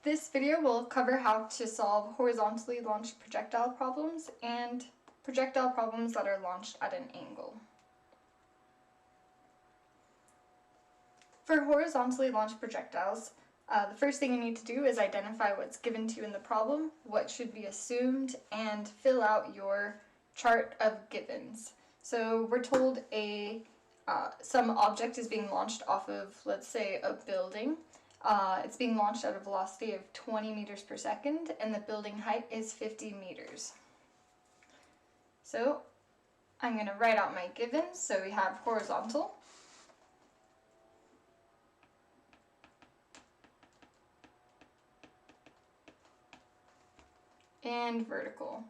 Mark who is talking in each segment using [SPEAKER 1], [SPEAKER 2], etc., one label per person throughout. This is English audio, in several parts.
[SPEAKER 1] This video will cover how to solve horizontally launched projectile problems and projectile problems that are launched at an angle. For horizontally launched projectiles, the first thing you need to do is identify what's given to you in the problem, what should be assumed, and fill out your chart of givens. So we're told some object is being launched off of, let's say, a building. It's being launched at a velocity of 20 meters per second, and the building height is 50 meters. So I'm going to write out my givens. So we have horizontal, and vertical.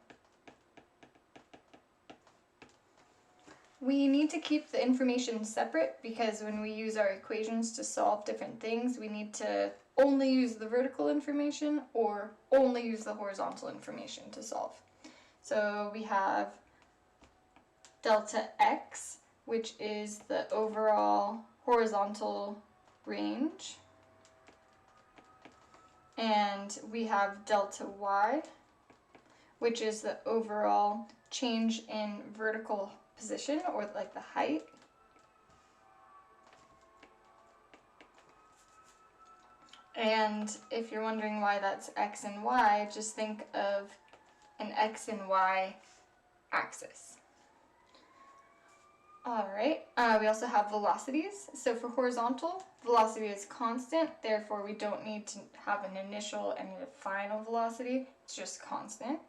[SPEAKER 1] We need to keep the information separate because when we use our equations to solve different things, we need to only use the vertical information or only use the horizontal information to solve. So we have delta x, which is the overall horizontal range, and we have delta y, which is the overall change in vertical position, or like the height. And if you're wondering why that's x and y, just think of an x and y axis. Alright, we also have velocities. So for horizontal, velocity is constant, therefore we don't need to have an initial and a final velocity, it's just constant.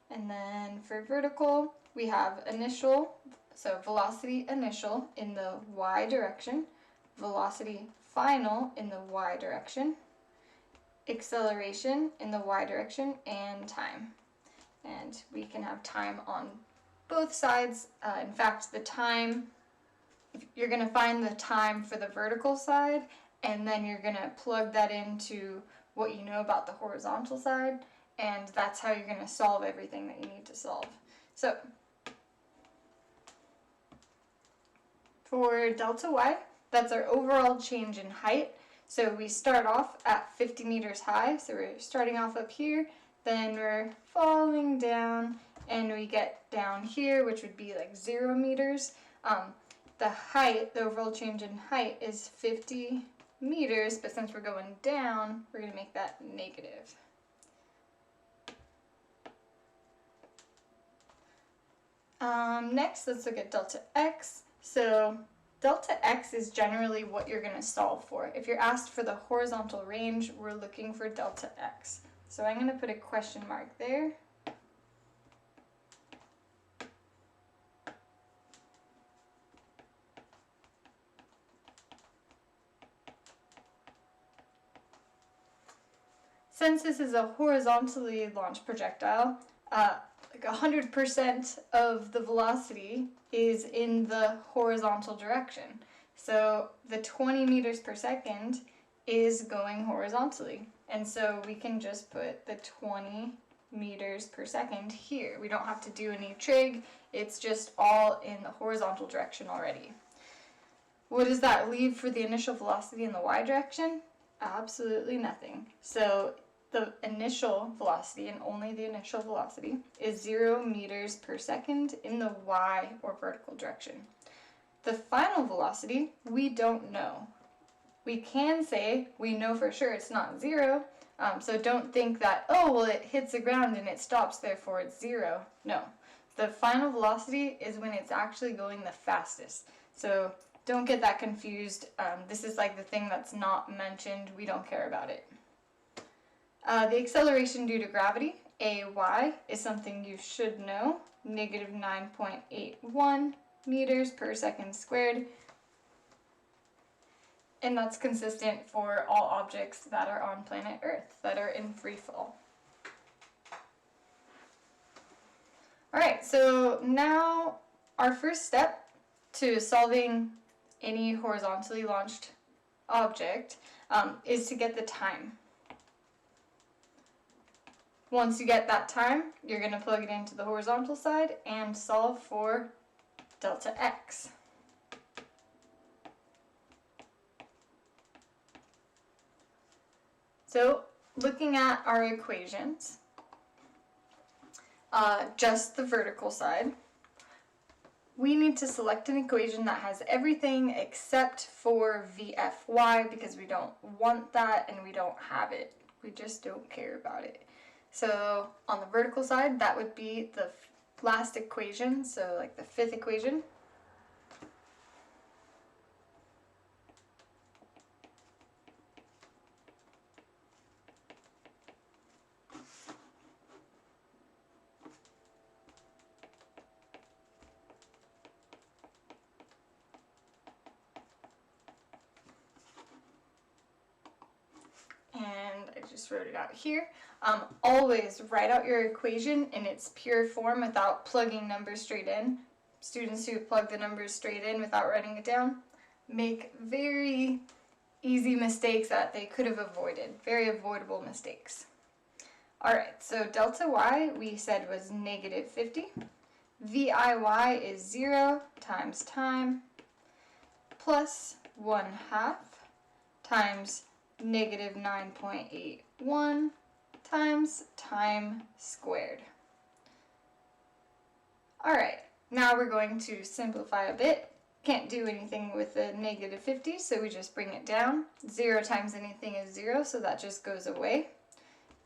[SPEAKER 1] And then for vertical, we have initial, so velocity initial in the y direction, velocity final in the y direction, acceleration in the y direction, and time. And we can have time on both sides. In fact, the time, you're going to find the time for the vertical side, and then you're going to plug that into what you know about the horizontal side, and that's how you're going to solve everything that you need to solve. So for delta y, that's our overall change in height. So we start off at 50 meters high, so we're starting off up here, then we're falling down, and we get down here, which would be like 0 meters. The height, the overall change in height is 50 meters, but since we're going down, we're going to make that negative. Next, let's look at delta x. So delta x is generally what you're going to solve for. If you're asked for the horizontal range, we're looking for delta x. So I'm going to put a question mark there. Since this is a horizontally launched projectile, like 100% of the velocity is in the horizontal direction. So the 20 meters per second is going horizontally. And so we can just put the 20 meters per second here. We don't have to do any trig, it's just all in the horizontal direction already. What does that leave for the initial velocity in the y direction? Absolutely nothing. So the initial velocity, and only the initial velocity, is 0 meters per second in the y or vertical direction. The final velocity, we don't know. We can say we know for sure it's not 0, so don't think that, oh, well, it hits the ground and it stops, therefore it's 0. No. The final velocity is when it's actually going the fastest. So don't get that confused. This is like the thing that's not mentioned. We don't care about it. The acceleration due to gravity, AY, is something you should know, negative 9.81 meters per second squared. And that's consistent for all objects that are on planet Earth, that are in free fall. Alright, so now our first step to solving any horizontally launched object is to get the time. Once you get that time, you're going to plug it into the horizontal side and solve for delta x. So looking at our equations, just the vertical side, we need to select an equation that has everything except for VFY because we don't want that and we don't have it. We just don't care about it. So on the vertical side, that would be the last equation, so like the fifth equation. And I just wrote it out here. Always write out your equation in its pure form without plugging numbers straight in. Students who plug the numbers straight in without writing it down make very easy mistakes that they could have avoided. Very avoidable mistakes. Alright, so delta y we said was negative 50. VIY is 0 times time plus 1/2 times negative 9.81 times time squared. Alright, now we're going to simplify a bit. Can't do anything with the negative 50, so we just bring it down. 0 times anything is 0, so that just goes away.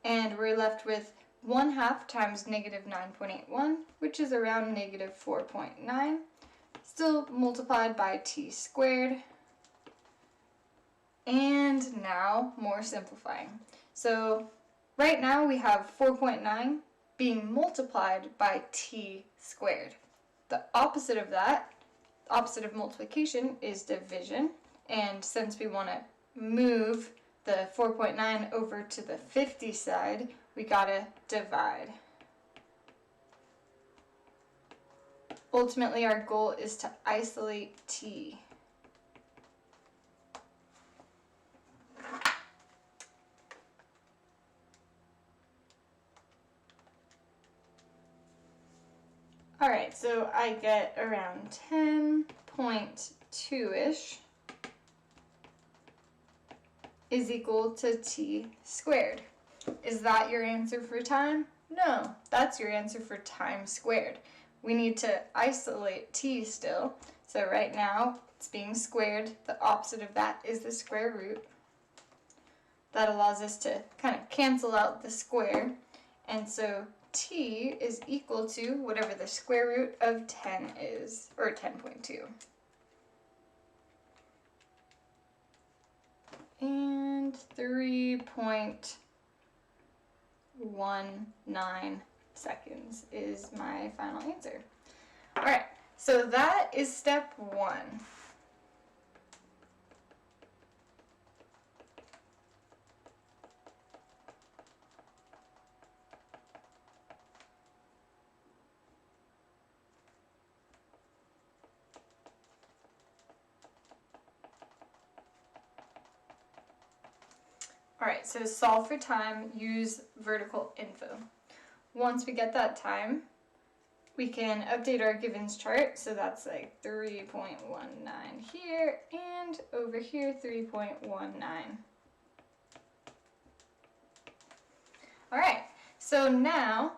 [SPEAKER 1] And we're left with 1/2 times negative 9.81, which is around negative 4.9, still multiplied by t squared. And now more simplifying. So right now we have 4.9 being multiplied by t squared. The opposite of that, the opposite of multiplication, is division. And since we want to move the 4.9 over to the 50 side, we gotta divide. Ultimately, our goal is to isolate t. Alright, so I get around 10.2-ish is equal to t squared. Is that your answer for time? No, that's your answer for time squared. We need to isolate t still. So right now it's being squared. The opposite of that is the square root. That allows us to kind of cancel out the square. And so t is equal to whatever the square root of 10 is, or 10.2. And 3.19 seconds is my final answer. Alright, so that is step 1. Alright, so solve for time, use vertical info. Once we get that time, we can update our givens chart. So that's like 3.19 here, and over here 3.19. Alright, so now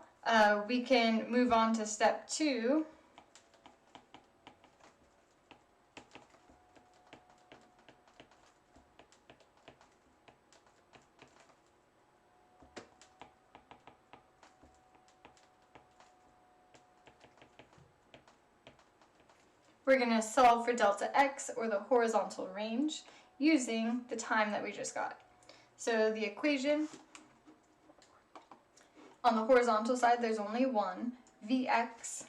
[SPEAKER 1] we can move on to step 2. We're going to solve for delta x, or the horizontal range, using the time that we just got. So the equation, on the horizontal side there's only one. Vx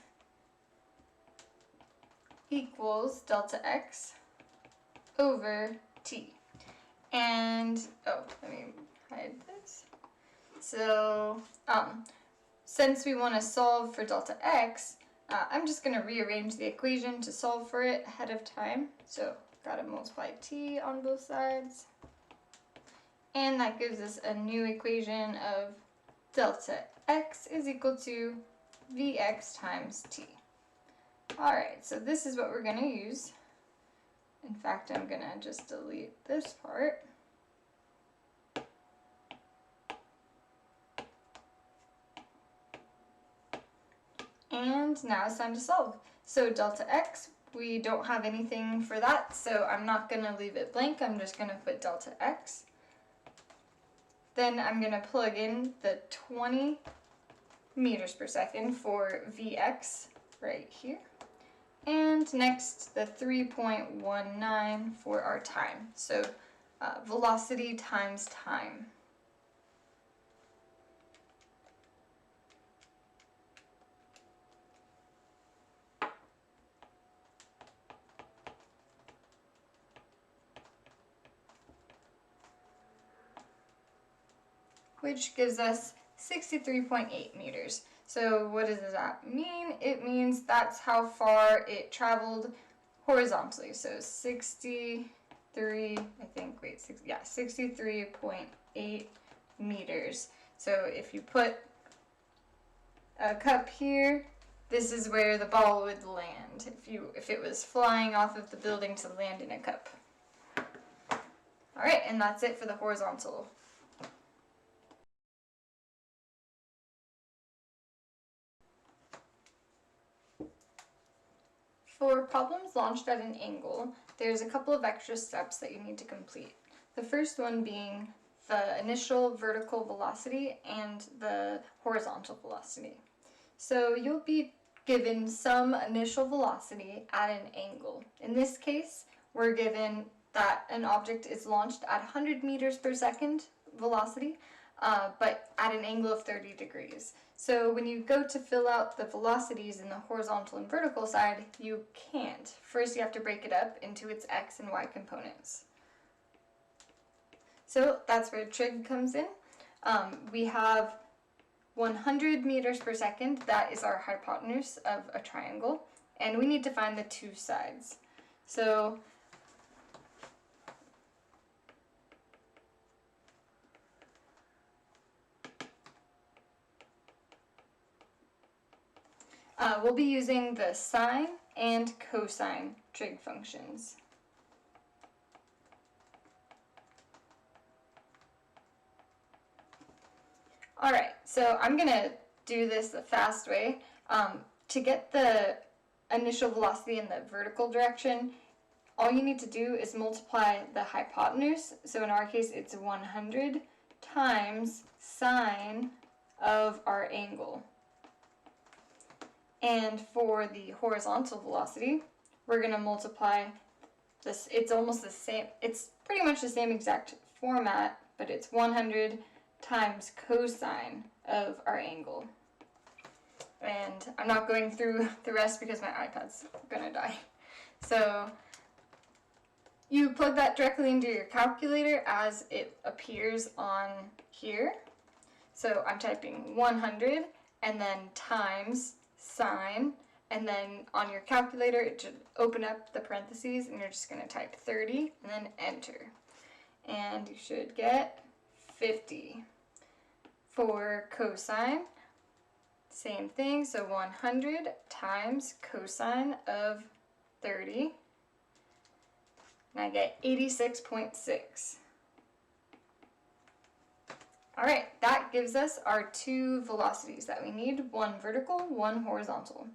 [SPEAKER 1] equals delta x over t. And, let me hide this. So, since we want to solve for delta x, I'm just going to rearrange the equation to solve for it ahead of time. So, got to multiply t on both sides. And that gives us a new equation of delta x is equal to vx times t. Alright, so this is what we're going to use. In fact, I'm going to just delete this part. And now it's time to solve. So delta x, we don't have anything for that, so I'm not going to leave it blank. I'm just going to put delta x. Then I'm going to plug in the 20 meters per second for Vx right here. And next, the 3.19 for our time. So velocity times time. Which gives us 63.8 meters. So what does that mean? It means that's how far it traveled horizontally. So 63.8 meters. So if you put a cup here, this is where the ball would land if it was flying off of the building to land in a cup. All right, and that's it for the horizontal. For problems launched at an angle, there's a couple of extra steps that you need to complete. The first one being the initial vertical velocity and the horizontal velocity. So you'll be given some initial velocity at an angle. In this case, we're given that an object is launched at 100 meters per second velocity, but at an angle of 30 degrees. So when you go to fill out the velocities in the horizontal and vertical side, you can't. First you have to break it up into its x and y components. So that's where trig comes in. We have 100 meters per second, that is our hypotenuse of a triangle, and we need to find the two sides. So we'll be using the sine and cosine trig functions. Alright, so I'm going to do this the fast way. To get the initial velocity in the vertical direction, all you need to do is multiply the hypotenuse, so in our case it's 100 times sine of our angle. And for the horizontal velocity, we're going to multiply this. It's almost the same, it's pretty much the same exact format, but it's 100 times cosine of our angle. And I'm not going through the rest because my iPad's gonna die. So you plug that directly into your calculator as it appears on here. So I'm typing 100 and then times sine, and then on your calculator it should open up the parentheses and you're just going to type 30 and then enter. And you should get 50. For cosine, same thing, so 100 times cosine of 30, and I get 86.6. Alright, that gives us our two velocities that we need, one vertical, one horizontal.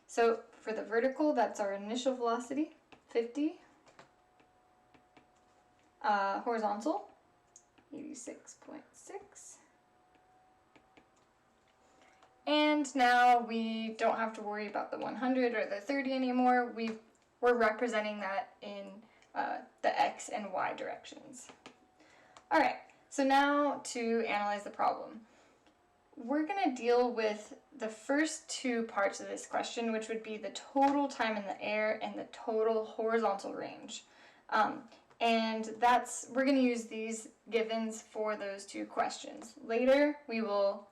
[SPEAKER 1] So for the vertical, that's our initial velocity, 50. Horizontal, 86.6. And now we don't have to worry about the 100 or the 30 anymore. We're representing that in the x and y directions. Alright, so now to analyze the problem. We're going to deal with the first two parts of this question, which would be the total time in the air and the total horizontal range. And we're going to use these givens for those two questions. Later, we will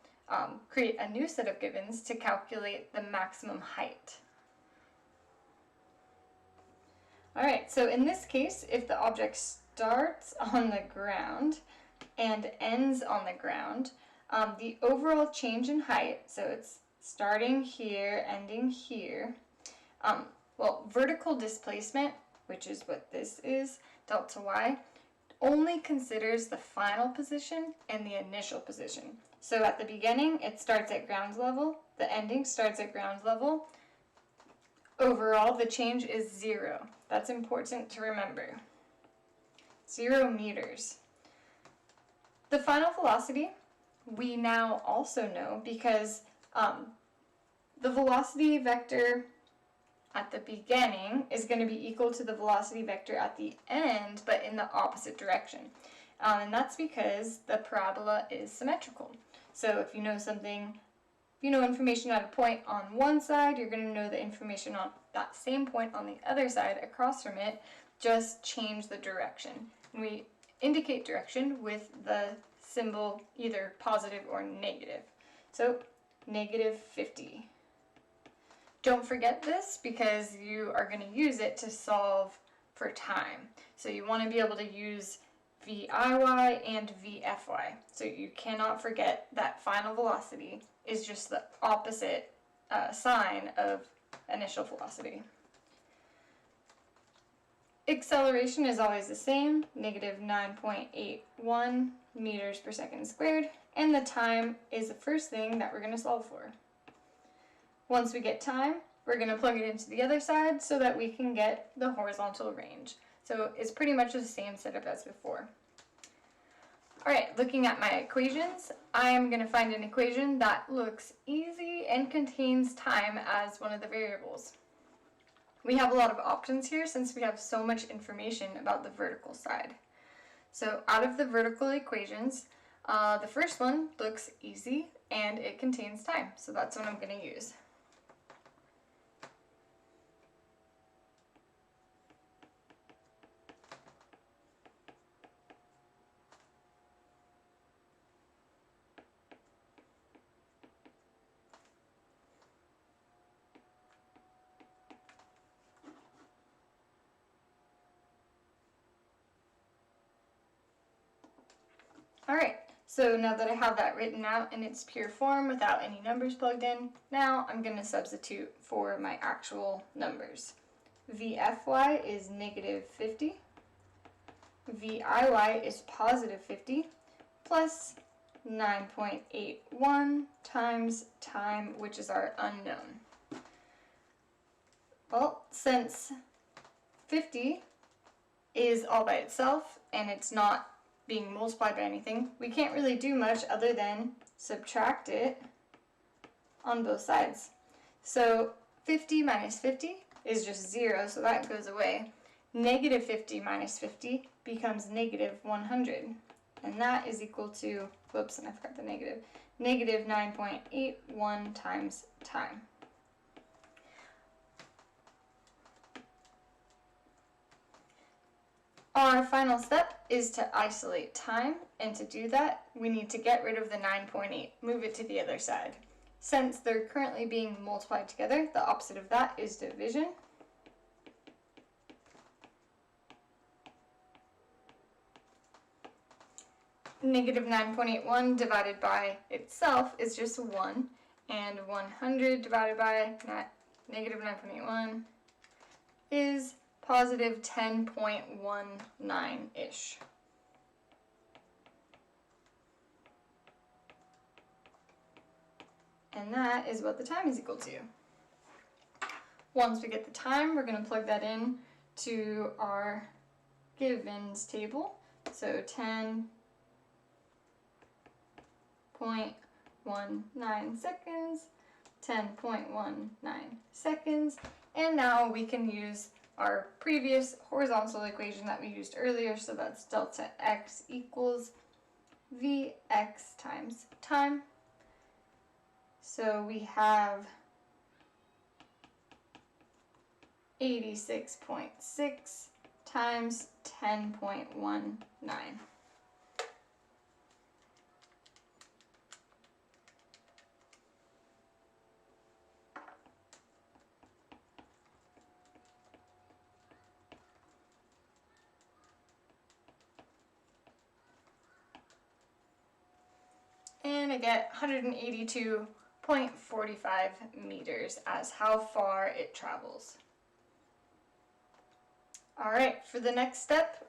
[SPEAKER 1] create a new set of givens to calculate the maximum height. Alright, so in this case, if the object starts on the ground and ends on the ground, the overall change in height, so it's starting here, ending here, vertical displacement, which is what this is, delta y, only considers the final position and the initial position. So at the beginning, it starts at ground level, the ending starts at ground level, Overall, the change is 0. That's important to remember. 0 meters. The final velocity, we now also know because the velocity vector at the beginning is going to be equal to the velocity vector at the end, but in the opposite direction. And that's because the parabola is symmetrical. So if you know something, if you know information at a point on one side, you're going to know the information on that same point on the other side across from it, just change the direction. And we indicate direction with the symbol either positive or negative. So -50. Don't forget this because you are going to use it to solve for time. So you want to be able to use VIY and VFY. So you cannot forget that final velocity is just the opposite sign of initial velocity. Acceleration is always the same, -9.81 meters per second squared, and the time is the first thing that we're going to solve for. Once we get time, we're going to plug it into the other side so that we can get the horizontal range. So it's pretty much the same setup as before. Alright, looking at my equations, I am going to find an equation that looks easy and contains time as one of the variables. We have a lot of options here since we have so much information about the vertical side. So out of the vertical equations, the first one looks easy and it contains time, so that's what I'm going to use. Alright, so now that I have that written out in its pure form without any numbers plugged in, now I'm going to substitute for my actual numbers. VFY is -50, VIY is +50, plus 9.81 times time, which is our unknown. Well, since 50 is all by itself and it's not being multiplied by anything, we can't really do much other than subtract it on both sides. So 50 minus 50 is just 0, so that goes away. -50 minus 50 becomes -100, and that is equal to, whoops, and I forgot the negative, -9.81 times time. Our final step is to isolate time, and to do that, we need to get rid of the 9.8, move it to the other side. Since they're currently being multiplied together, the opposite of that is division. -9.81 divided by itself is just 1, and 100 divided by -9.81 is positive 10.19-ish. And that is what the time is equal to. Once we get the time, we're going to plug that in to our givens table. So 10.19 seconds, 10.19 seconds, and now we can use our previous horizontal equation that we used earlier, so that's delta x equals Vx times time. So we have 86.6 times 10.19. And I get 182.45 meters as how far it travels. Alright, for the next step,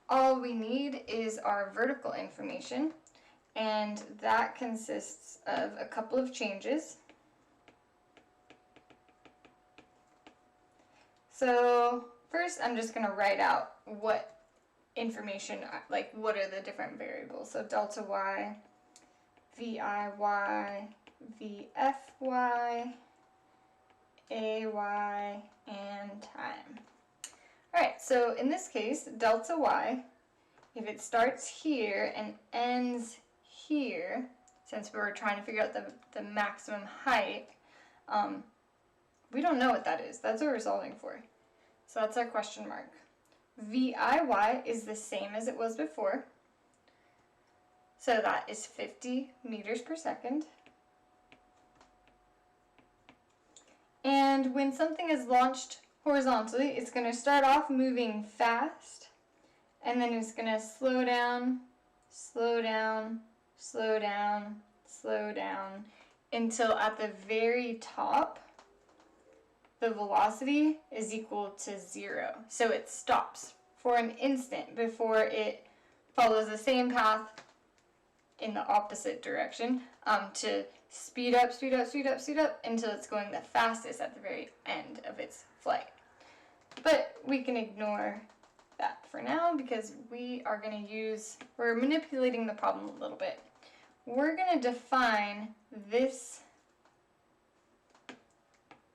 [SPEAKER 1] all we need is our vertical information, and that consists of a couple of changes. So first I'm just going to write out what information, like what are the different variables. So delta y, VIY, VFY, AY, and time. Alright, so in this case, delta y, if it starts here and ends here, since we were trying to figure out the maximum height, we don't know what that is. That's what we're solving for. So that's our question mark. VIY is the same as it was before. So that is 50 meters per second. And when something is launched horizontally, it's going to start off moving fast, and then it's going to slow down, slow down, slow down, slow down, until at the very top, the velocity is equal to 0. So it stops for an instant before it follows the same path in the opposite direction to speed up, speed up, speed up, speed up until it's going the fastest at the very end of its flight. But we can ignore that for now because we're manipulating the problem a little bit. We're going to define this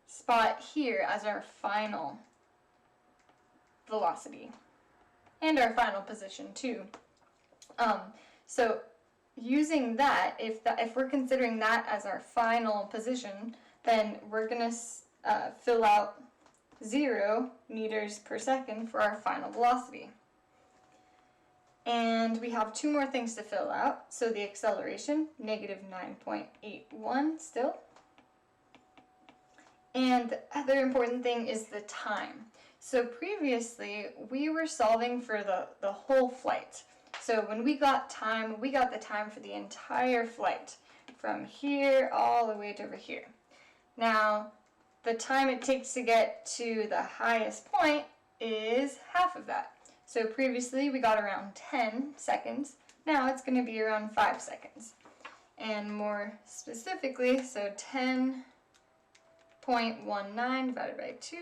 [SPEAKER 1] spot here as our final velocity and our final position too. So using that, if we're considering that as our final position, then we're going to fill out 0 meters per second for our final velocity. And we have 2 more things to fill out. So the acceleration, negative 9.81 still. And the other important thing is the time. So previously, we were solving for the whole flight. So when we got time, we got the time for the entire flight, from here all the way to over here. Now, the time it takes to get to the highest point is half of that. So previously, we got around 10 seconds. Now it's going to be around 5 seconds. And more specifically, so 10.19 divided by 2,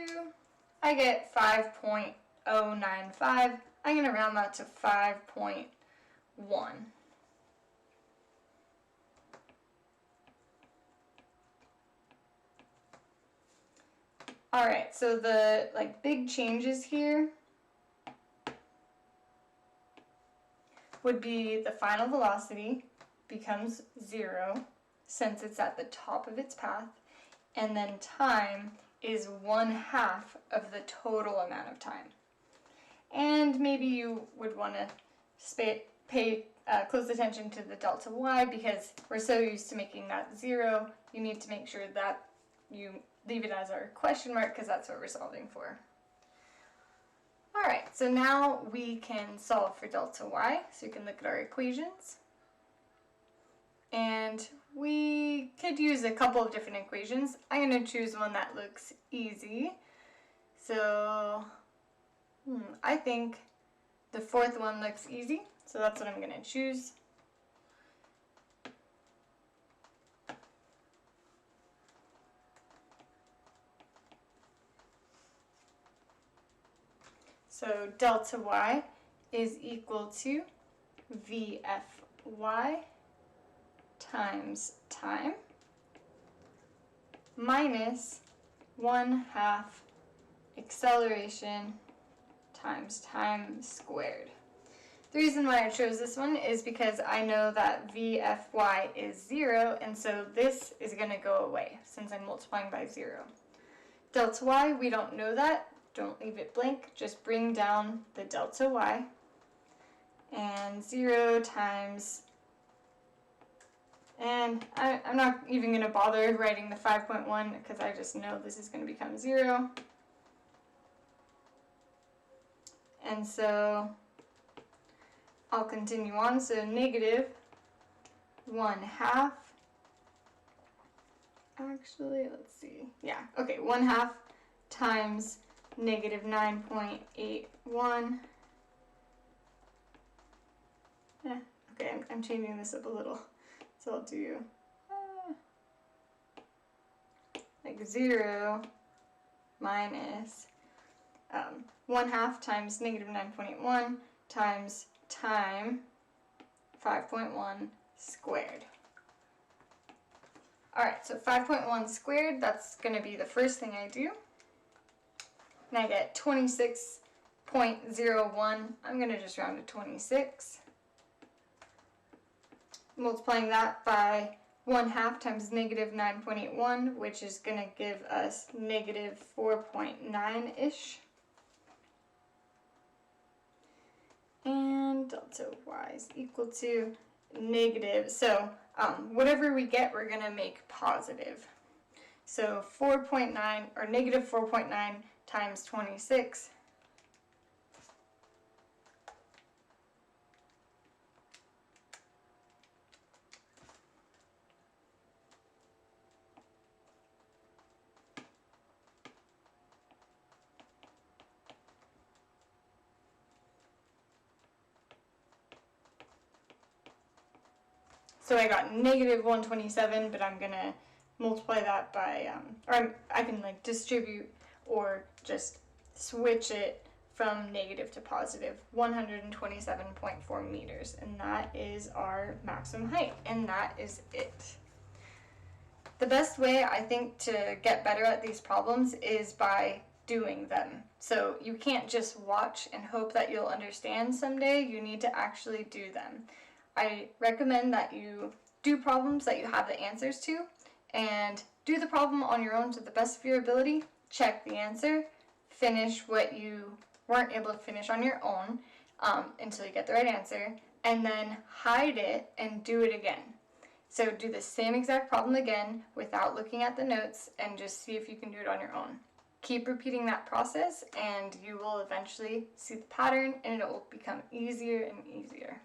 [SPEAKER 1] I get 5.095. I'm going to round that to 5.1. Alright, so the big changes here would be the final velocity becomes 0 since it's at the top of its path, and then time is 1/2 of the total amount of time. And maybe you would want to pay close attention to the delta y because we're so used to making that 0, you need to make sure that you leave it as our question mark because that's what we're solving for. Alright, so now we can solve for delta y, so we can look at our equations. And we could use a couple of different equations. I'm going to choose one that looks easy. So I think the fourth one looks easy, so that's what I'm going to choose. So delta y is equal to VFY times time minus 1/2 acceleration times time squared. The reason why I chose this one is because I know that VFY is 0, and so this is going to go away since I'm multiplying by 0. Delta y, we don't know that. Don't leave it blank. Just bring down the delta y. And 0 times, and I'm not even going to bother writing the 5.1 because I just know this is going to become 0. And so I'll continue on. So negative 1/2. Actually, let's see. Yeah, okay, 1/2 times negative 9.81. Yeah, okay, I'm changing this up a little. So I'll do 0 minus 1/2 times negative 9.1 times time 5.1 squared. Alright, so 5.1 squared, that's going to be the first thing I do. And I get 26.01. I'm going to just round to 26. Multiplying that by 1/2 times negative 9.81, which is going to give us negative 4.9-ish. And delta y is equal to negative. So whatever we get, we're going to make positive. So 4.9, or negative 4.9 times 26. So I got negative 127, but I'm going to multiply that by, or I can like distribute or just switch it from negative to positive, 127.4 meters. And that is our maximum height, and that is it. The best way, I think, to get better at these problems is by doing them. So you can't just watch and hope that you'll understand someday. You need to actually do them. I recommend that you do problems that you have the answers to, and do the problem on your own to the best of your ability. Check the answer, finish what you weren't able to finish on your own until you get the right answer, and then hide it and do it again. So do the same exact problem again without looking at the notes, and just see if you can do it on your own. Keep repeating that process, and you will eventually see the pattern, and it will become easier and easier.